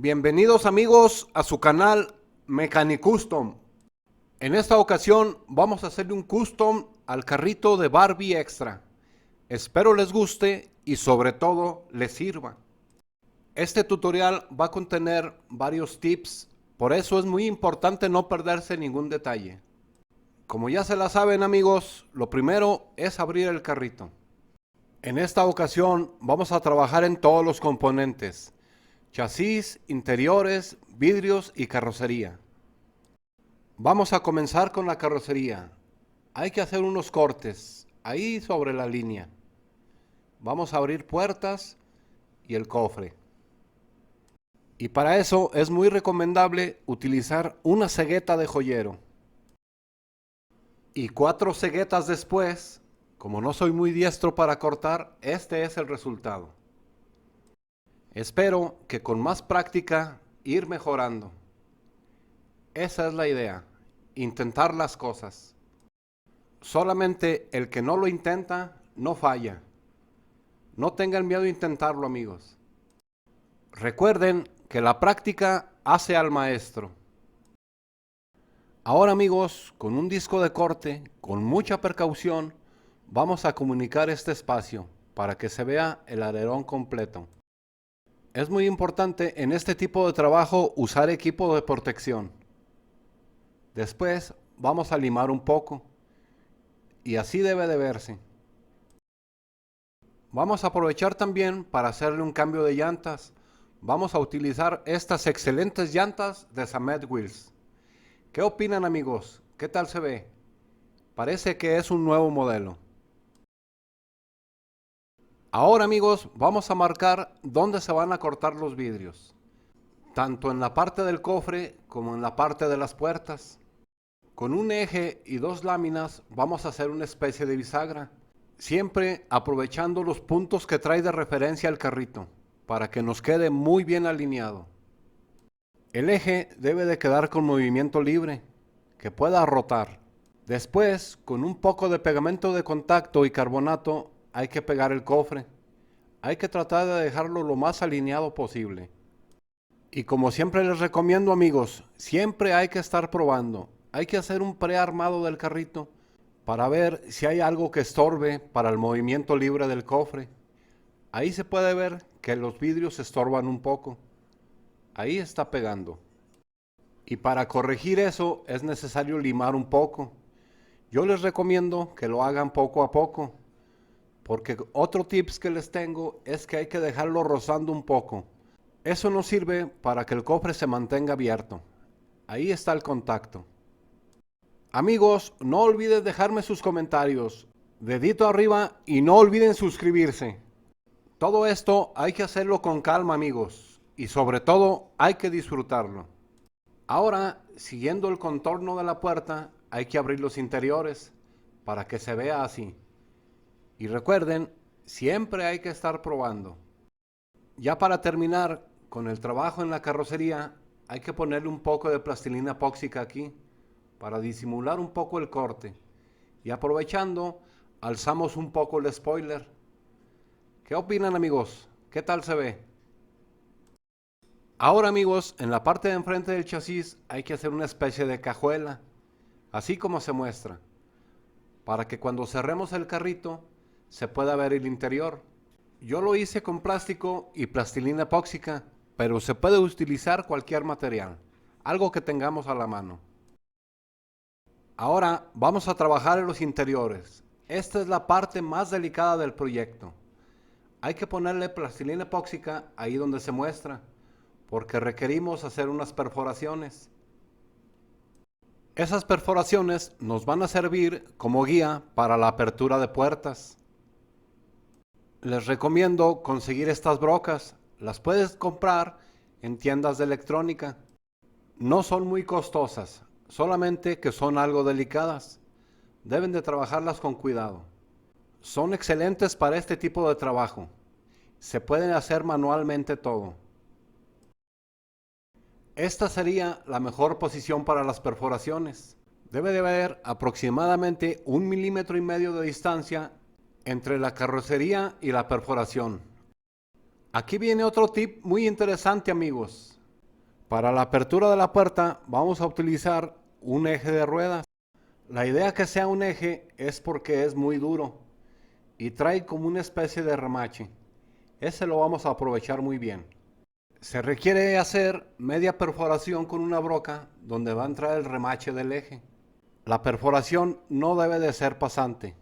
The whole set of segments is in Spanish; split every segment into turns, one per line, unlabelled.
Bienvenidos amigos a su canal Mecanicustom. En esta ocasión vamos a hacerle un custom al carrito de Barbie Extra. Espero les guste y sobre todo les sirva. Este tutorial va a contener varios tips, por eso es muy importante no perderse ningún detalle. Como ya se la saben amigos, lo primero es abrir el carrito. En esta ocasión vamos a trabajar en todos los componentes: chasis, interiores, vidrios y carrocería. Vamos a comenzar con la carrocería. Hay que hacer unos cortes ahí sobre la línea. Vamos a abrir puertas y el cofre. Y para eso es muy recomendable utilizar una cegueta de joyero. Y 4 ceguetas después, como no soy muy diestro para cortar, este es el resultado. Espero que con más práctica ir mejorando. Esa es la idea, intentar las cosas. Solamente el que no lo intenta, no falla. No tengan miedo a intentarlo, amigos. Recuerden que la práctica hace al maestro. Ahora, amigos, con un disco de corte, con mucha precaución, vamos a comunicar este espacio para que se vea el alerón completo. Es muy importante en este tipo de trabajo usar equipo de protección. Después vamos a limar un poco y así debe de verse. Vamos a aprovechar también para hacerle un cambio de llantas. Vamos a utilizar estas excelentes llantas de Samet Wheels. ¿Qué opinan amigos? ¿Qué tal se ve? Parece que es un nuevo modelo. Ahora amigos, vamos a marcar dónde se van a cortar los vidrios, tanto en la parte del cofre como en la parte de las puertas. Con un eje y 2 láminas vamos a hacer una especie de bisagra, siempre aprovechando los puntos que trae de referencia el carrito, para que nos quede muy bien alineado. El eje debe de quedar con movimiento libre, que pueda rotar. Después, con un poco de pegamento de contacto y carbonato, hay que pegar el cofre. Hay que tratar de dejarlo lo más alineado posible. Y como siempre les recomiendo amigos, siempre hay que estar probando. Hay que hacer un prearmado del carrito para ver si hay algo que estorbe para el movimiento libre del cofre. Ahí se puede ver que los vidrios estorban un poco. Ahí está pegando. Y para corregir eso es necesario limar un poco. Yo les recomiendo que lo hagan poco a poco, porque otro tips que les tengo es que hay que dejarlo rozando un poco. Eso nos sirve para que el cofre se mantenga abierto. Ahí está el contacto. Amigos, no olviden dejarme sus comentarios, dedito arriba y no olviden suscribirse. Todo esto hay que hacerlo con calma amigos, y sobre todo hay que disfrutarlo. Ahora, siguiendo el contorno de la puerta, hay que abrir los interiores para que se vea así. Y recuerden, siempre hay que estar probando. Ya para terminar con el trabajo en la carrocería, hay que ponerle un poco de plastilina epóxica aquí, para disimular un poco el corte. Y aprovechando, alzamos un poco el spoiler. ¿Qué opinan amigos? ¿Qué tal se ve? Ahora amigos, en la parte de enfrente del chasis hay que hacer una especie de cajuela, así como se muestra, para que cuando cerremos el carrito se pueda ver el interior. Yo lo hice con plástico y plastilina epóxica, pero se puede utilizar cualquier material, algo que tengamos a la mano. Ahora vamos a trabajar en los interiores. Esta es la parte más delicada del proyecto. Hay que ponerle plastilina epóxica ahí donde se muestra, porque requerimos hacer unas perforaciones. Esas perforaciones nos van a servir como guía para la apertura de puertas. Les recomiendo conseguir estas brocas. Las puedes comprar en tiendas de electrónica. No son muy costosas, solamente que son algo delicadas. Deben de trabajarlas con cuidado. Son excelentes para este tipo de trabajo. Se pueden hacer manualmente todo. Esta sería la mejor posición para las perforaciones. Debe de haber aproximadamente 1,5 milímetros de distancia entre la carrocería y la perforación. Aquí viene otro tip muy interesante amigos. Para la apertura de la puerta vamos a utilizar un eje de ruedas. La idea que sea un eje es porque es muy duro y trae como una especie de remache. Ese lo vamos a aprovechar muy bien. Se requiere hacer media perforación con una broca donde va a entrar el remache del eje. La perforación no debe de ser pasante.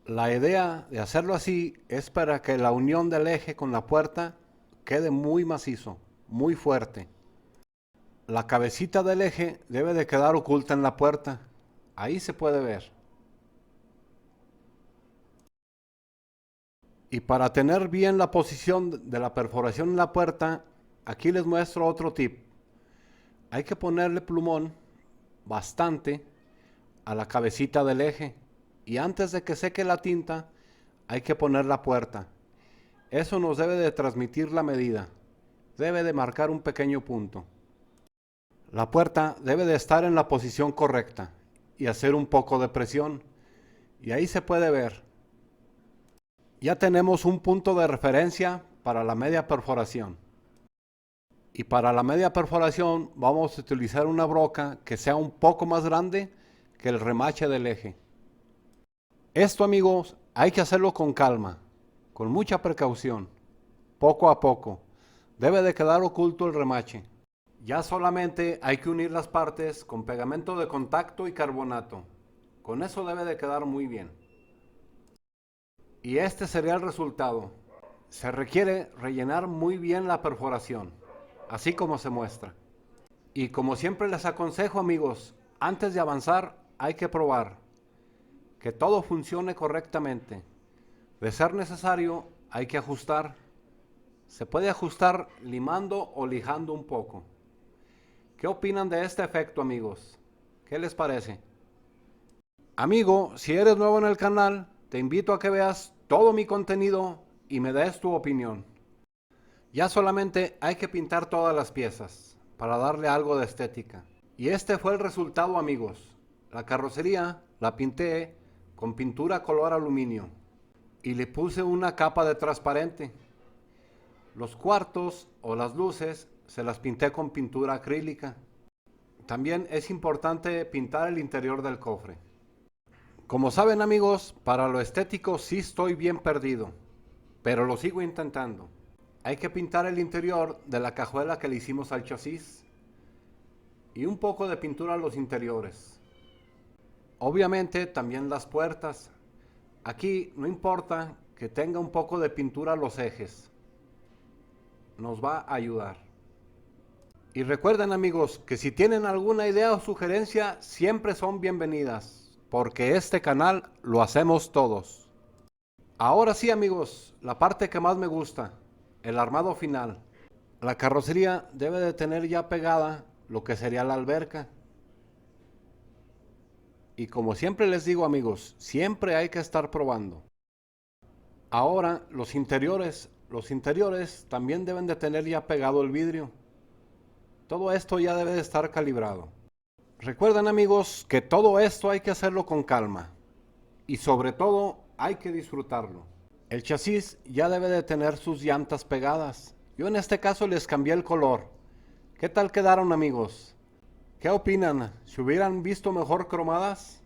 La idea de hacerlo así es para que la unión del eje con la puerta quede muy macizo, muy fuerte. La cabecita del eje debe de quedar oculta en la puerta. Ahí se puede ver. Y para tener bien la posición de la perforación en la puerta, aquí les muestro otro tip. Hay que ponerle plumón bastante a la cabecita del eje y antes de que seque la tinta hay que poner la puerta. Eso nos debe de transmitir la medida. Debe de marcar un pequeño punto. La puerta debe de estar en la posición correcta y hacer un poco de presión. Y ahí se puede ver. Ya tenemos un punto de referencia para la media perforación. Y para la media perforación vamos a utilizar una broca que sea un poco más grande que el remache del eje. Esto, amigos, hay que hacerlo con calma, con mucha precaución, poco a poco. Debe de quedar oculto el remache. Ya solamente hay que unir las partes con pegamento de contacto y carbonato. Con eso debe de quedar muy bien. Y este sería el resultado. Se requiere rellenar muy bien la perforación, así como se muestra. Y como siempre les aconsejo, amigos, antes de avanzar hay que probar que todo funcione correctamente. De ser necesario, hay que ajustar. Se puede ajustar limando o lijando un poco. ¿Qué opinan de este efecto, amigos? ¿Qué les parece? Amigo, si eres nuevo en el canal, te invito a que veas todo mi contenido y me des tu opinión. Ya solamente hay que pintar todas las piezas para darle algo de estética. Y este fue el resultado, amigos. La carrocería la pinté con pintura color aluminio y le puse una capa de transparente. Los cuartos o las luces se las pinté con pintura acrílica. También es importante pintar el interior del cofre. Como saben, amigos, para lo estético sí estoy bien perdido, pero lo sigo intentando. Hay que pintar el interior de la cajuela que le hicimos al chasis y un poco de pintura a los interiores. Obviamente también las puertas. Aquí no importa que tenga un poco de pintura a los ejes. Nos va a ayudar. Y recuerden, amigos, que si tienen alguna idea o sugerencia, siempre son bienvenidas, porque este canal lo hacemos todos. Ahora sí, amigos, la parte que más me gusta, el armado final. La carrocería debe de tener ya pegada lo que sería la alberca. Y como siempre les digo, amigos, siempre hay que estar probando. Ahora los interiores también deben de tener ya pegado el vidrio. Todo esto ya debe de estar calibrado. Recuerden, amigos, que todo esto hay que hacerlo con calma y sobre todo hay que disfrutarlo. El chasis ya debe de tener sus llantas pegadas. Yo en este caso les cambié el color. ¿Qué tal quedaron, amigos? ¿Qué opinan? ¿Se hubieran visto mejor cromadas?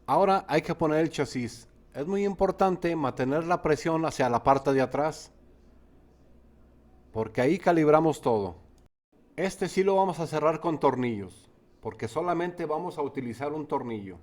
Ahora hay que poner el chasis. Es muy importante mantener la presión hacia la parte de atrás, porque ahí calibramos todo. Este sí lo vamos a cerrar con tornillos, porque solamente vamos a utilizar un tornillo.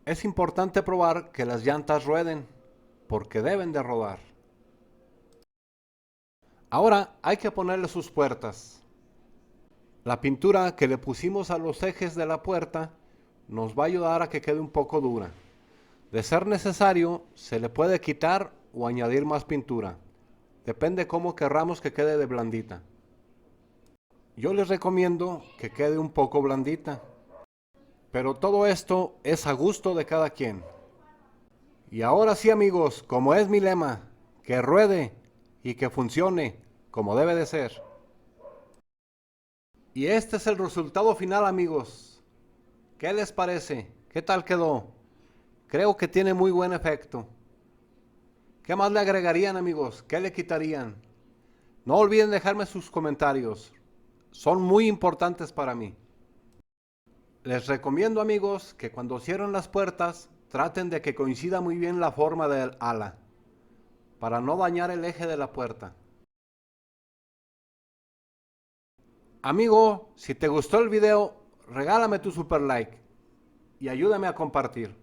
Es importante probar que las llantas rueden, porque deben de rodar. Ahora hay que ponerle sus puertas. La pintura que le pusimos a los ejes de la puerta nos va a ayudar a que quede un poco dura. De ser necesario, se le puede quitar o añadir más pintura. Depende cómo querramos que quede de blandita. Yo les recomiendo que quede un poco blandita. Pero todo esto es a gusto de cada quien. Y ahora sí, amigos, como es mi lema, que ruede y que funcione como debe de ser. Y este es el resultado final, amigos. ¿Qué les parece? ¿Qué tal quedó? Creo que tiene muy buen efecto. ¿Qué más le agregarían, amigos? ¿Qué le quitarían? No olviden dejarme sus comentarios. son muy importantes para mí. Les recomiendo, amigos, que cuando cierren las puertas traten de que coincida muy bien la forma del ala para no dañar el eje de la puerta. Amigo, si te gustó el video, regálame tu super like y ayúdame a compartir.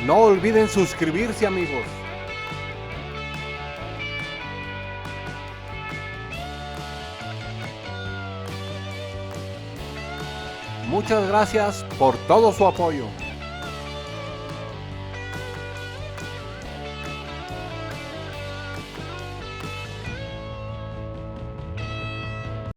No olviden suscribirse, amigos. Muchas gracias por todo su apoyo.